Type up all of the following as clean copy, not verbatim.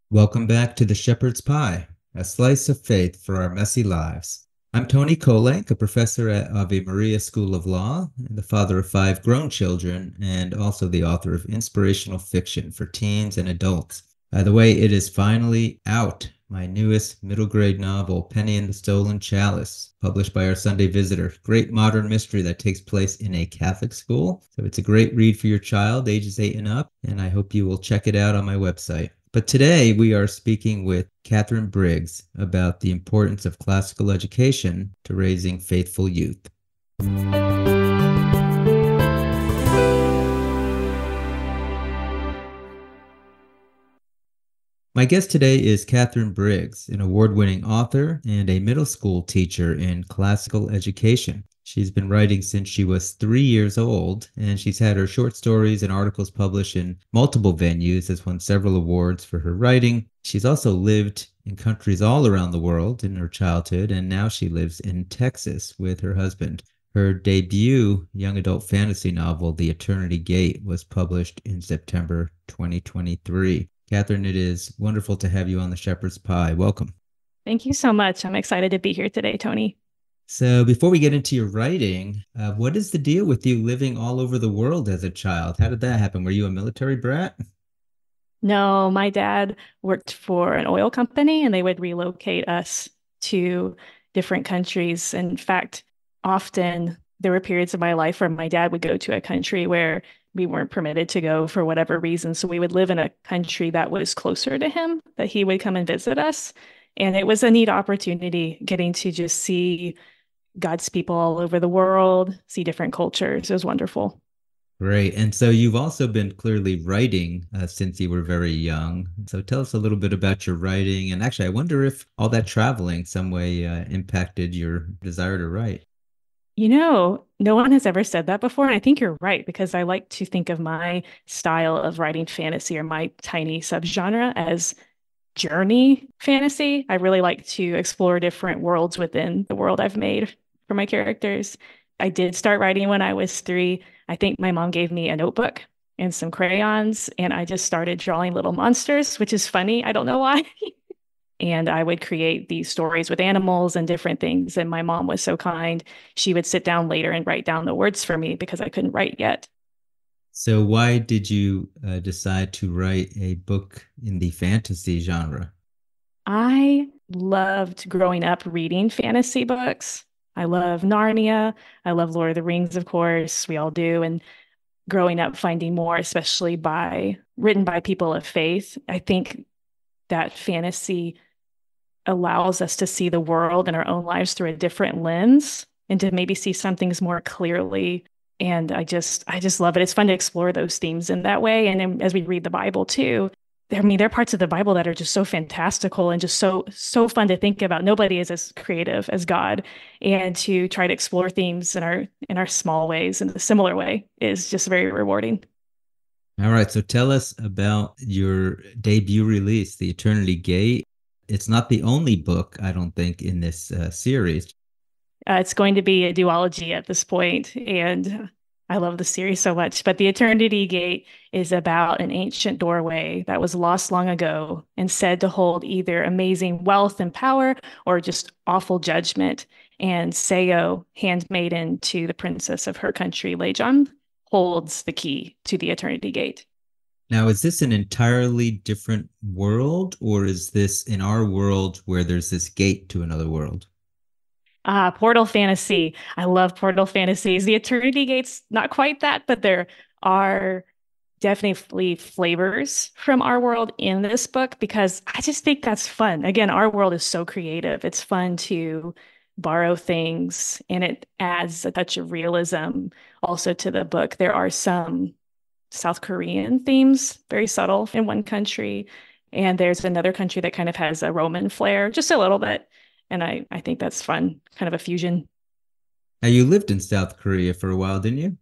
Welcome back to the Shepherd's Pie, a slice of faith for our messy lives. I'm Tony Kolenc, a professor at Ave Maria School of Law, and the father of five grown children, and also the author of inspirational fiction for teens and adults. By the way, it is finally out, my newest middle grade novel, Penny and the Stolen Chalice, published by our Sunday Visitor. Great modern mystery that takes place in a Catholic school. So it's a great read for your child, ages 8 and up, and I hope you will check it out on my website. But today we are speaking with Katherine Briggs about the importance of classical education to raising faithful youth. My guest today is Katherine Briggs, an award-winning author and a middle school teacher in classical education. She's been writing since she was 3 years old, and she's had her short stories and articles published in multiple venues, has won several awards for her writing. She's also lived in countries all around the world in her childhood, and now she lives in Texas with her husband. Her debut young adult fantasy novel, The Eternity Gate, was published in September 2023. Katherine, it is wonderful to have you on the Shepherd's Pie. Welcome. Thank you so much. I'm excited to be here today, Tony. So, before we get into your writing, what is the deal with you living all over the world as a child? How did that happen? Were you a military brat? No, my dad worked for an oil company and they would relocate us to different countries. In fact, often there were periods of my life where my dad would go to a country where we weren't permitted to go for whatever reason. So we would live in a country that was closer to him, that he would come and visit us. And it was a neat opportunity getting to just see God's people all over the world, see different cultures. It was wonderful. Great. And so you've also been clearly writing since you were very young. So tell us a little bit about your writing. And actually, I wonder if all that traveling some way impacted your desire to write. No one has ever said that before. And I think you're right, because I like to think of my style of writing fantasy or my tiny subgenre as journey fantasy. I really like to explore different worlds within the world I've made for my characters. I did start writing when I was 3. I think my mom gave me a notebook and some crayons, and I just started drawing little monsters, which is funny. I don't know why. And I would create these stories with animals and different things. And my mom was so kind. She would sit down later and write down the words for me because I couldn't write yet. So why did you decide to write a book in the fantasy genre? I loved growing up reading fantasy books. I love Narnia. I love Lord of the Rings, of course. We all do. And growing up finding more, especially by written by people of faith, I think that fantasy allows us to see the world and our own lives through a different lens and to maybe see some things more clearly. And I just love it. It's fun to explore those themes in that way. And then as we read the Bible too, there are parts of the Bible that are just so fantastical and just so fun to think about. Nobody is as creative as God, and to try to explore themes in our small ways in a similar way is just very rewarding. All right, so tell us about your debut release, The Eternity Gate. It's not the only book, I don't think, in this series. It's going to be a duology at this point, and I love the series so much. But the Eternity Gate is about an ancient doorway that was lost long ago and said to hold either amazing wealth and power or just awful judgment. And Seo, handmaiden to the princess of her country, Lejon, holds the key to the Eternity Gate. Now, is this an entirely different world, or is this in our world where there's this gate to another world? Portal fantasy. I love portal fantasies. The Eternity Gate's not quite that, but there are definitely flavors from our world in this book because I just think that's fun. Again, our world is so creative. It's fun to borrow things and it adds a touch of realism also to the book. There are some South Korean themes, very subtle in one country. And there's another country that kind of has a Roman flair, just a little bit. And I think that's fun, kind of a fusion. Now, you lived in South Korea for a while, didn't you?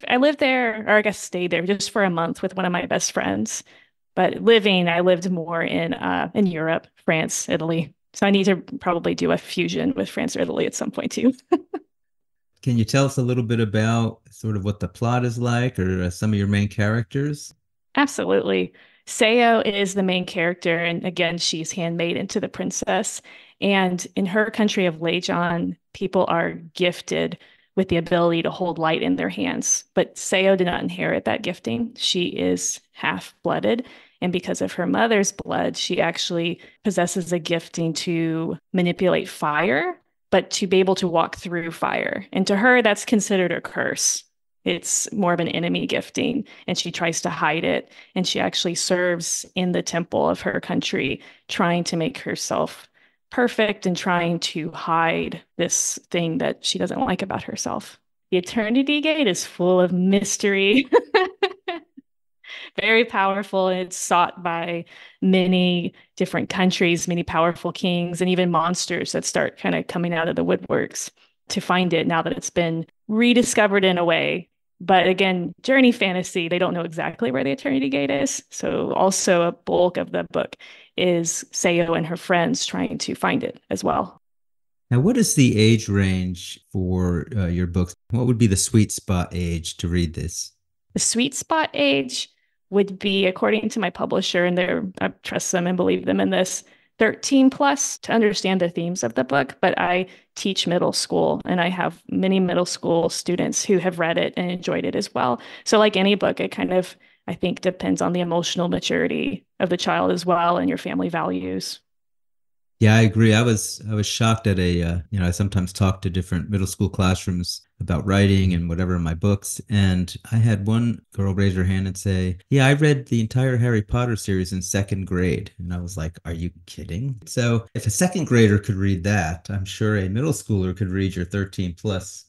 I lived there, or I guess stayed there just for a month with one of my best friends. But I lived more in Europe, France, Italy. So I need to probably do a fusion with France or Italy at some point too. Can you tell us a little bit about sort of what the plot is like or some of your main characters? Absolutely. Seo is the main character, and again, she's handmade into the princess. And in her country of Lejon, people are gifted with the ability to hold light in their hands. But Seo did not inherit that gifting. She is half-blooded. And because of her mother's blood, she actually possesses a gifting to manipulate fire, but to be able to walk through fire. And to her, that's considered a curse. It's more of an enemy gifting, and she tries to hide it. And she actually serves in the temple of her country, trying to make herself perfect and trying to hide this thing that she doesn't like about herself. The Eternity Gate is full of mystery, very powerful, and it's sought by many different countries, many powerful kings, and even monsters that start kind of coming out of the woodworks to find it now that it's been rediscovered in a way. But again, journey fantasy, they don't know exactly where the Eternity Gate is. So also a bulk of the book is Seo and her friends trying to find it as well. Now, what is the age range for your books? What would be the sweet spot age to read this? The sweet spot age would be, according to my publisher, and I trust them and believe them in this, 13 plus to understand the themes of the book. But I teach middle school, and I have many middle school students who have read it and enjoyed it as well. So, like any book, it kind of, I think, depends on the emotional maturity of the child as well and your family values. Yeah, I agree. I was shocked at I sometimes talk to different middle school classrooms about writing and whatever in my books, and I had one girl raise her hand and say, "Yeah, I read the entire Harry Potter series in second grade." And I was like, "Are you kidding?" So, if a second grader could read that, I'm sure a middle schooler could read your 13 plus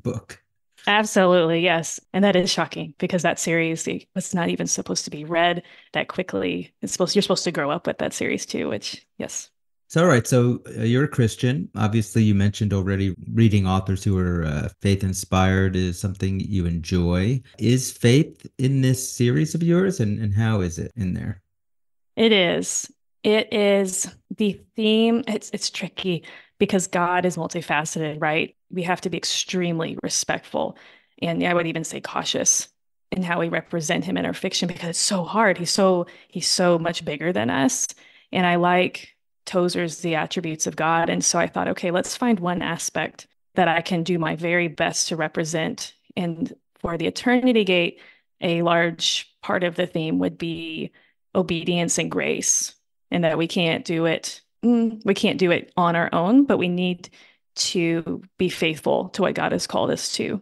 book. Absolutely, yes. And that is shocking because that series was not even supposed to be read that quickly. You're supposed to grow up with that series too, which, yes. So, all right. So, you're a Christian. Obviously, you mentioned already reading authors who are faith inspired is something you enjoy. Is faith in this series of yours, and how is it in there? It is. It is the theme. It's tricky because God is multifaceted, right? We have to be extremely respectful, and I would even say cautious in how we represent him in our fiction because it's so hard. He's so much bigger than us. And I like Tozer's The Attributes of God. And so I thought, okay, let's find one aspect that I can do my very best to represent. And for the Eternity Gate, a large part of the theme would be obedience and grace, and that we can't do it on our own, but we need to be faithful to what God has called us to.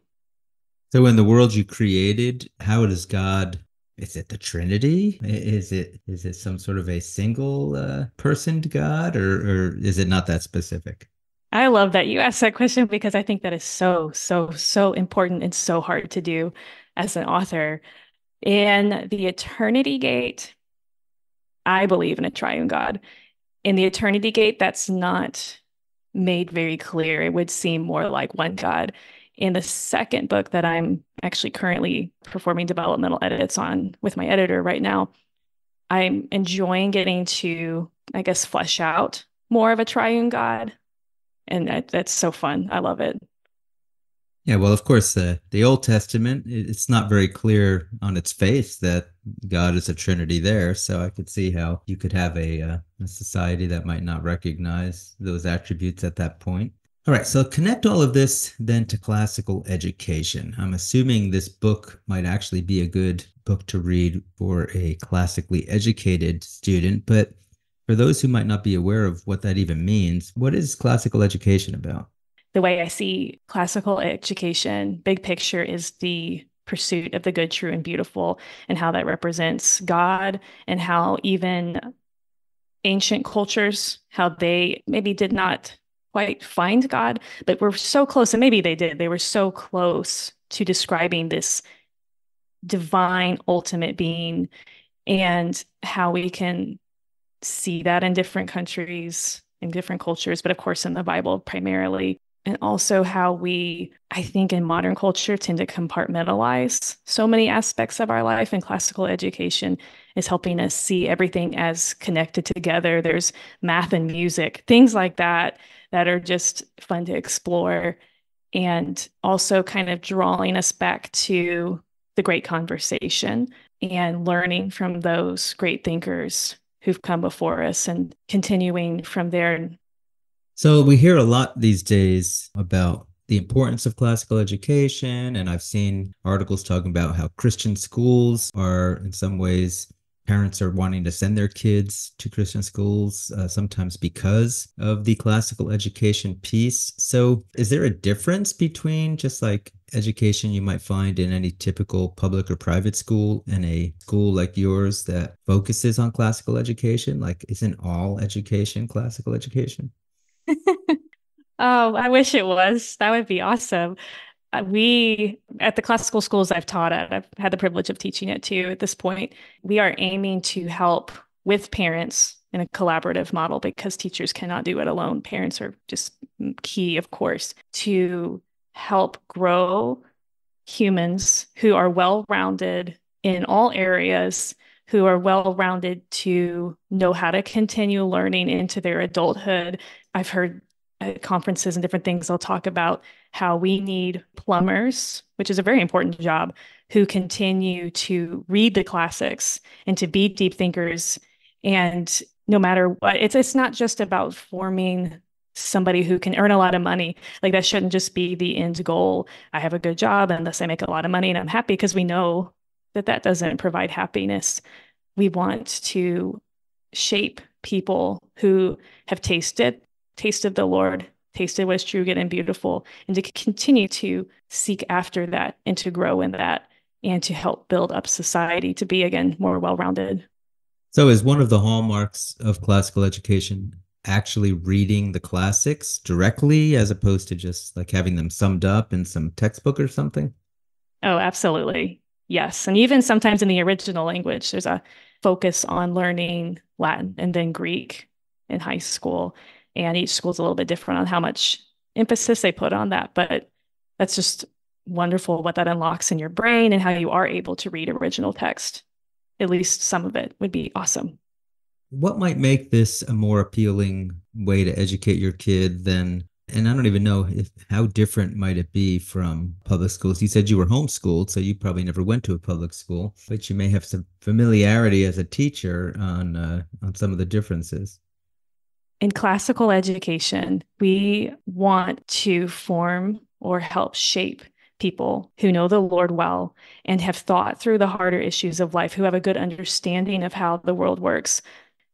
So, in the world you created, how does God? Is it the Trinity? Is it some sort of a single personed God, or is it not that specific? I love that you asked that question because I think that is so, so, so important and so hard to do as an author. In the Eternity Gate, I believe in a triune God. In the Eternity Gate, that's not made very clear. It would seem more like one God. In the second book that I'm actually currently performing developmental edits on with my editor right now, I'm enjoying getting to, I guess, flesh out more of a triune God. And that's so fun. I love it. Yeah, well, of course, the Old Testament, it's not very clear on its face that God is a Trinity there. So I could see how you could have a society that might not recognize those attributes at that point. All right, so connect all of this then to classical education. I'm assuming this book might actually be a good book to read for a classically educated student, but for those who might not be aware of what that even means, what is classical education about? The way I see classical education, big picture, is the pursuit of the good, true, and beautiful, and how that represents God, and how even ancient cultures, how they maybe did not quite find God, but were so close, and maybe they did. They were so close to describing this divine ultimate being, and how we can see that in different countries, in different cultures, but of course in the Bible primarily. And also how we, I think, in modern culture tend to compartmentalize so many aspects of our life, and classical education is helping us see everything as connected together. There's math and music, things like that, that are just fun to explore, and also kind of drawing us back to the great conversation. and learning from those great thinkers who've come before us and continuing from there. So we hear a lot these days about the importance of classical education, and I've seen articles talking about how Christian schools are, in some ways, parents are wanting to send their kids to Christian schools, sometimes because of the classical education piece. So is there a difference between just like education you might find in any typical public or private school and a school like yours that focuses on classical education? Like, isn't all education classical education? Oh, I wish it was. That would be awesome. We, at the classical schools I've taught at, I've had the privilege of teaching it too at this point. We are aiming to help with parents in a collaborative model because teachers cannot do it alone. Parents are just key, of course, to help grow humans who are well-rounded in all areas, who are well-rounded to know how to continue learning into their adulthood. I've heard at conferences and different things, they'll talk about how we need plumbers, which is a very important job, who continue to read the classics and to be deep thinkers. And no matter what, it's not just about forming somebody who can earn a lot of money. Like that shouldn't just be the end goal. I have a good job and thus I make a lot of money and I'm happy, because we know that that doesn't provide happiness. We want to shape people who have tasted the Lord, tasted what is true, good, and beautiful, and to continue to seek after that and to grow in that and to help build up society to be, again, more well-rounded. So is one of the hallmarks of classical education actually reading the classics directly as opposed to just like having them summed up in some textbook or something? Oh, absolutely. Yes. And even sometimes in the original language, there's a focus on learning Latin and then Greek in high school. And each school's a little bit different on how much emphasis they put on that. But that's just wonderful what that unlocks in your brain and how you are able to read original text. At least some of it would be awesome. What might make this a more appealing way to educate your kid than, and I don't even know if how different might it be from public schools. You said you were homeschooled, so you probably never went to a public school, but you may have some familiarity as a teacher on some of the differences. In classical education, we want to form or help shape people who know the Lord well and have thought through the harder issues of life, who have a good understanding of how the world works.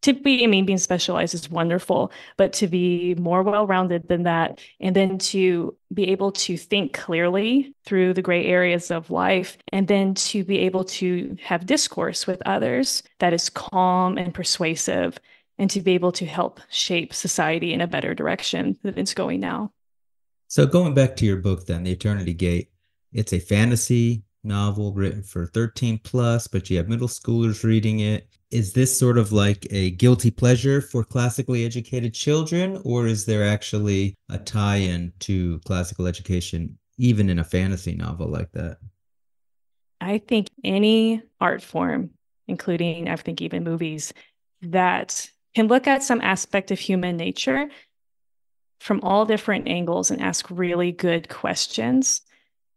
To be, I mean, being specialized is wonderful, but to be more well-rounded than that, and then to be able to think clearly through the gray areas of life, and then to be able to have discourse with others that is calm and persuasive, and to be able to help shape society in a better direction than it's going now. So going back to your book then, The Eternity Gate, it's a fantasy novel written for 13 plus, but you have middle schoolers reading it. Is this sort of like a guilty pleasure for classically educated children, or is there actually a tie-in to classical education, even in a fantasy novel like that? I think any art form, including, I think, even movies, that can look at some aspect of human nature from all different angles and ask really good questions,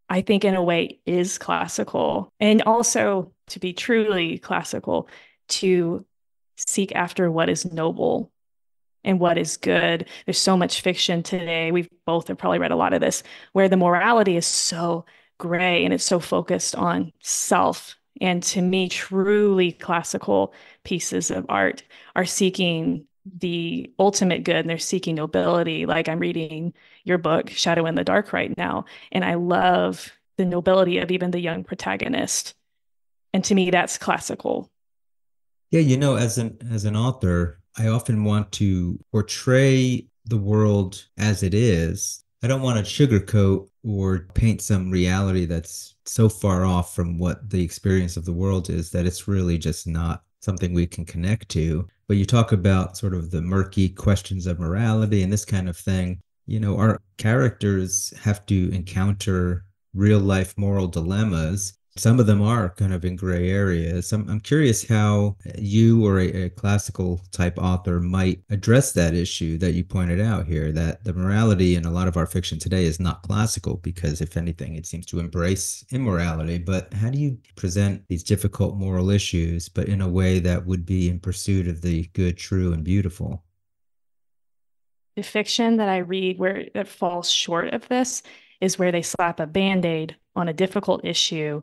I think in a way is classical. And also to be truly classical, to seek after what is noble and what is good. There's so much fiction today. We've both have probably read a lot of this, where the morality is so gray and it's so focused on self. And to me, truly classical pieces of art are seeking the ultimate good and they're seeking nobility. Like I'm reading your book, Shadow in the Dark, right now, and I love the nobility of even the young protagonist. And to me, that's classical. Yeah, as an author, I often want to portray the world as it is. I don't want to sugarcoat or paint some reality that's so far off from what the experience of the world is that it's really just not something we can connect to. But you talk about sort of the murky questions of morality and this kind of thing. Our characters have to encounter real life moral dilemmas Some of them are kind of in gray areas. I'm curious how you or a classical type author might address that issue that you pointed out here, that the morality in a lot of our fiction today is not classical because, if anything, it seems to embrace immorality. But how do you present these difficult moral issues, but in a way that would be in pursuit of the good, true, and beautiful? The fiction that I read where that falls short of this is where they slap a band-aid on a difficult issue,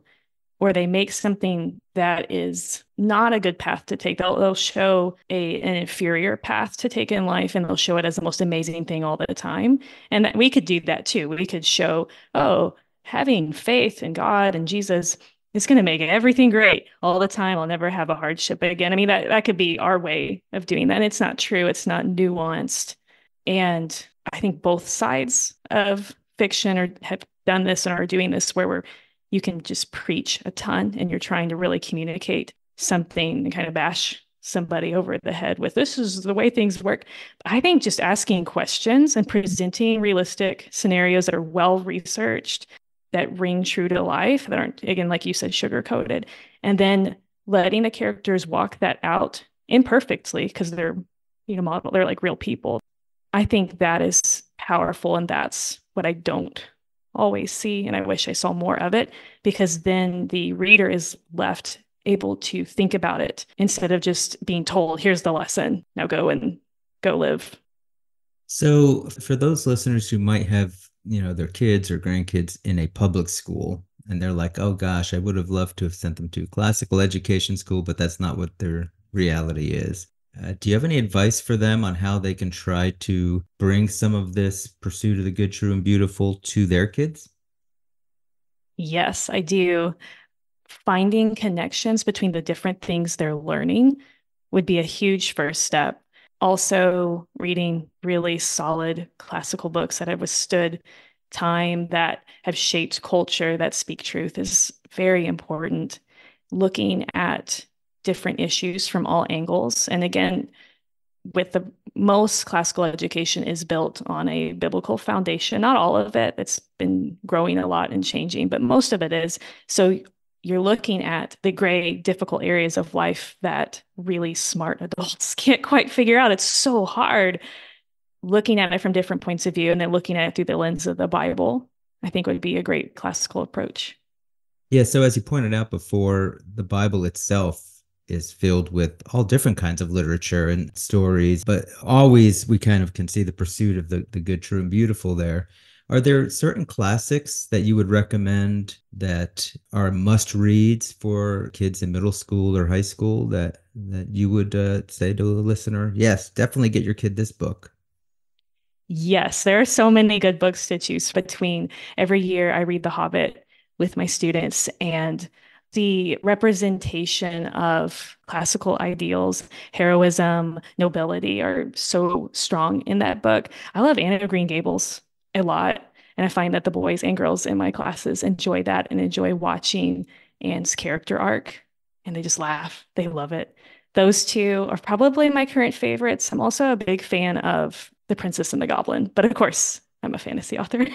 or they make something that is not a good path to take. They'll show an inferior path to take in life, and they'll show it as the most amazing thing all the time. And we could do that too. We could show, oh, having faith in God and Jesus is going to make everything great all the time. I'll never have a hardship again. I mean, that could be our way of doing that. And it's not true. It's not nuanced. And I think both sides of fiction have done this and are doing this where you can just preach a ton and you're trying to really communicate something and kind of bash somebody over the head with this is the way things work. I think just asking questions and presenting realistic scenarios that are well researched, that ring true to life, that aren't, again, like you said, sugar coated, and then letting the characters walk that out imperfectly because they're, model, they're like real people. I think that is powerful, and that's what I don't always see, and I wish I saw more of it, because then the reader is left able to think about it instead of just being told, here's the lesson, now go live. So, for those listeners who might have, their kids or grandkids in a public school, and they're like, oh gosh, I would have loved to have sent them to classical education school, but that's not what their reality is. Do you have any advice for them on how they can try to bring some of this pursuit of the good, true, and beautiful to their kids? Yes, I do. Finding connections between the different things they're learning would be a huge first step. Also, reading really solid classical books that have withstood time, that have shaped culture, that speak truth is very important. Looking at different issues from all angles. And again, with the most classical education is built on a biblical foundation. Not all of it, it's been growing a lot and changing, but most of it is. So you're looking at the gray, difficult areas of life that really smart adults can't quite figure out. It's so hard. Looking at it from different points of view and then looking at it through the lens of the Bible, I think would be a great classical approach. Yeah, so as you pointed out before, the Bible itself is filled with all different kinds of literature and stories, but always we kind of can see the pursuit of the good, true, and beautiful there. Are there certain classics that you would recommend that are must reads for kids in middle school or high school that you would say to a listener, yes, definitely get your kid this book? Yes, there are so many good books to choose between. Every year I read The Hobbit with my students, and the representation of classical ideals, heroism, nobility are so strong in that book. I love Anne of Green Gables a lot, and I find that the boys and girls in my classes enjoy that and enjoy watching Anne's character arc, and they just laugh. They love it. Those two are probably my current favorites. I'm also a big fan of The Princess and the Goblin, but of course, I'm a fantasy author.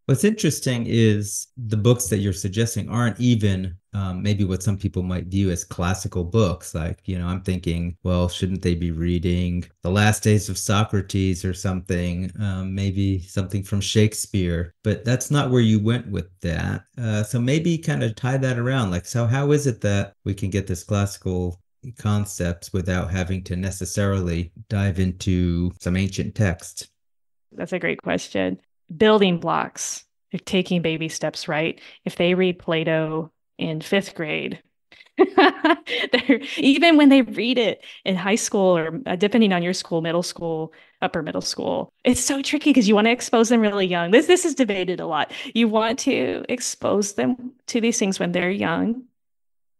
What's interesting is the books that you're suggesting aren't even maybe what some people might view as classical books. Like, I'm thinking, well, shouldn't they be reading The Last Days of Socrates or something, maybe something from Shakespeare? But that's not where you went with that. So maybe kind of tie that around. Like, so how is it that we can get this classical concepts without having to necessarily dive into some ancient text? That's a great question. Building blocks, taking baby steps, right? If they read Plato in fifth grade, even when they read it in high school or depending on your school, middle school, upper middle school, it's so tricky because you want to expose them really young. This is debated a lot. You want to expose them to these things when they're young,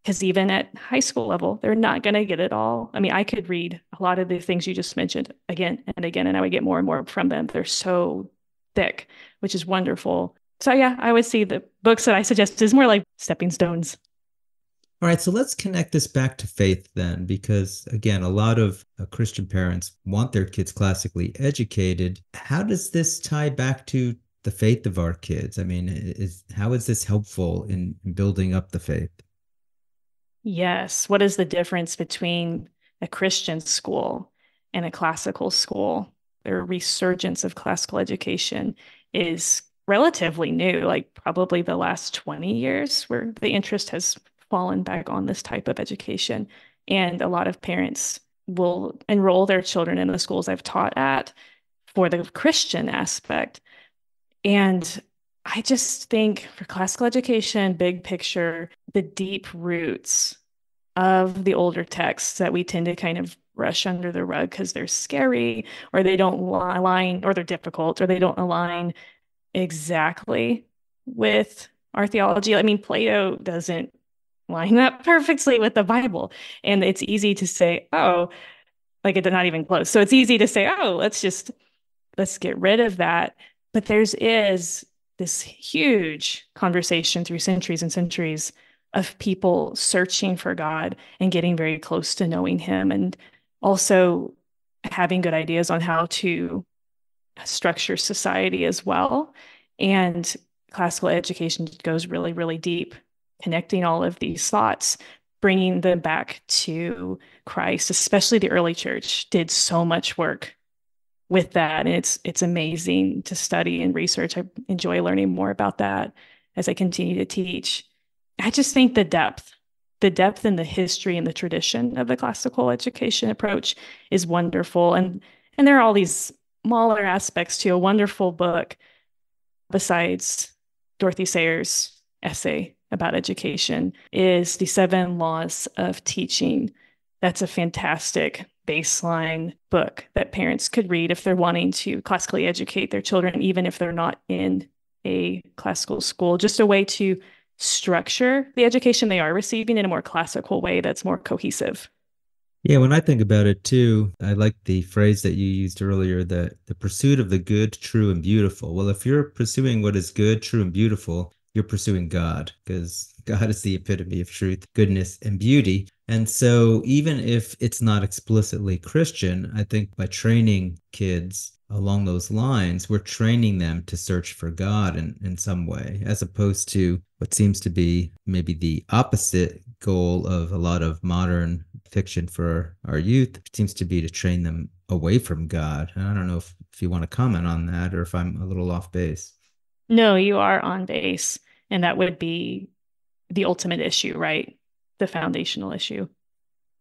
because even at high school level, they're not going to get it all. I mean, I could read a lot of the things you just mentioned again and again, and I would get more and more from them. They're so thick, which is wonderful. So yeah, I would see the books that I suggest is more like stepping stones. All right, so let's connect this back to faith then, because again, a lot of Christian parents want their kids classically educated. How does this tie back to the faith of our kids? I mean, how is this helpful in building up the faith? Yes. What is the difference between a Christian school and a classical school? Their resurgence of classical education is relatively new, like probably the last 20 years, where the interest has fallen back on this type of education. And a lot of parents will enroll their children in the schools I've taught at for the Christian aspect. And I just think for classical education, big picture, the deep roots of the older texts that we tend to kind of brush under the rug because they're scary or they don't align or they're difficult or they don't align exactly with our theology. I mean, Plato doesn't line up perfectly with the Bible. And it's easy to say, oh, like it's not even close. So it's easy to say, oh, let's get rid of that. But there's is this huge conversation through centuries and centuries of people searching for God and getting very close to knowing him and also having good ideas on how to structure society as well. And classical education goes really, really deep, connecting all of these thoughts, bringing them back to Christ, especially the early church did so much work with that. And it's amazing to study and research. I enjoy learning more about that as I continue to teach. I just think the depth and the history and the tradition of the classical education approach is wonderful. And there are all these smaller aspects to a wonderful book besides Dorothy Sayers' essay about education is The Seven Laws of Teaching. That's a fantastic baseline book that parents could read if they're wanting to classically educate their children, even if they're not in a classical school, just a way to structure the education they are receiving in a more classical way that's more cohesive. Yeah, when I think about it too, I like the phrase that you used earlier, that the pursuit of the good, true, and beautiful. Well, if you're pursuing what is good, true, and beautiful, you're pursuing God, because God is the epitome of truth, goodness, and beauty. And so, even if it's not explicitly Christian, I think by training kids along those lines, we're training them to search for God in some way, as opposed to what seems to be maybe the opposite goal of a lot of modern fiction for our youth. It seems to be to train them away from God. And I don't know if you want to comment on that or if I'm a little off base. No, you are on base. And that would be the ultimate issue, right? The foundational issue.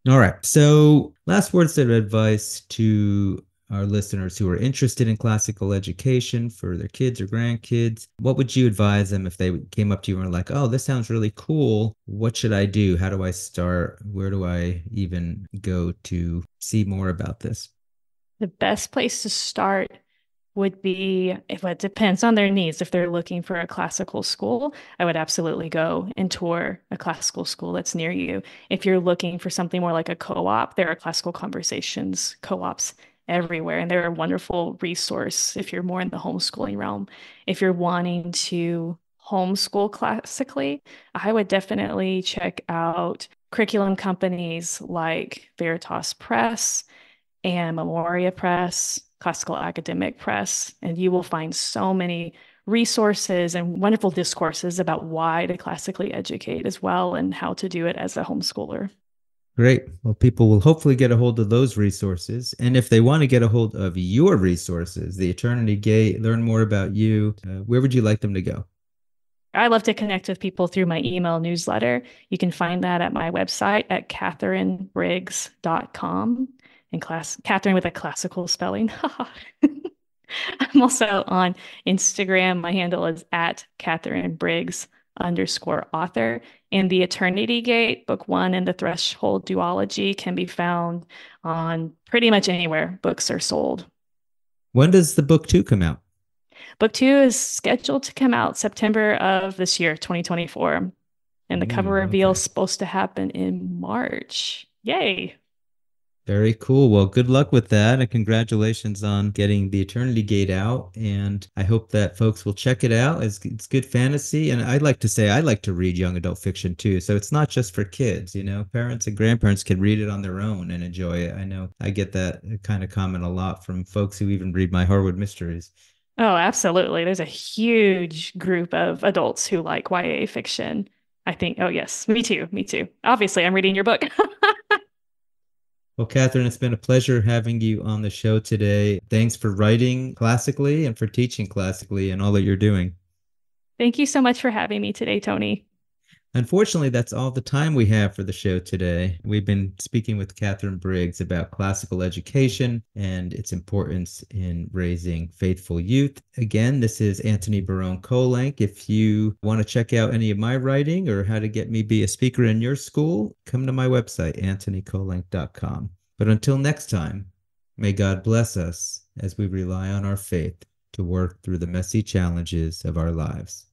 All right. So, last words of advice to our listeners who are interested in classical education for their kids or grandkids. What would you advise them if they came up to you and were like, oh, this sounds really cool. What should I do? How do I start? Where do I even go to see more about this? The best place to start would be if it depends on their needs. If they're looking for a classical school, I would absolutely go and tour a classical school that's near you. If you're looking for something more like a co-op, there are classical conversations co-ops everywhere, and they're a wonderful resource if you're more in the homeschooling realm. If you're wanting to homeschool classically, I would definitely check out curriculum companies like Veritas Press and Memoria Press, Classical Academic Press, and you will find so many resources and wonderful discourses about why to classically educate as well and how to do it as a homeschooler. Great. Well, people will hopefully get a hold of those resources. And if they want to get a hold of your resources, the Eternity Gate, learn more about you, where would you like them to go? I love to connect with people through my email newsletter. You can find that at my website at katherinebriggs.com. And Catherine with a classical spelling. I'm also on Instagram. My handle is at Katherine Briggs _author. And The Eternity Gate, book one, and the Threshold duology can be found on pretty much anywhere books are sold. When does the book two come out? Book two is scheduled to come out September of this year, 2024. And the cover reveal is supposed to happen in March. Yay. Very cool. Well, good luck with that. And congratulations on getting the Eternity Gate out. And I hope that folks will check it out. It's good fantasy. And I'd like to say I like to read young adult fiction too. So it's not just for kids, you know, parents and grandparents can read it on their own and enjoy it. I know I get that kind of comment a lot from folks who even read my Harwood mysteries. Oh, absolutely. There's a huge group of adults who like YA fiction. I think, oh, yes, me too. Me too. Obviously, I'm reading your book. Well, Catherine, it's been a pleasure having you on the show today. Thanks for writing classically and for teaching classically and all that you're doing. Thank you so much for having me today, Tony. Unfortunately, that's all the time we have for the show today. We've been speaking with Katherine Briggs about classical education and its importance in raising faithful youth. Again, this is Antony Barone Kolenc. If you want to check out any of my writing or how to get me be a speaker in your school, come to my website, antonykolenc.com. But until next time, may God bless us as we rely on our faith to work through the messy challenges of our lives.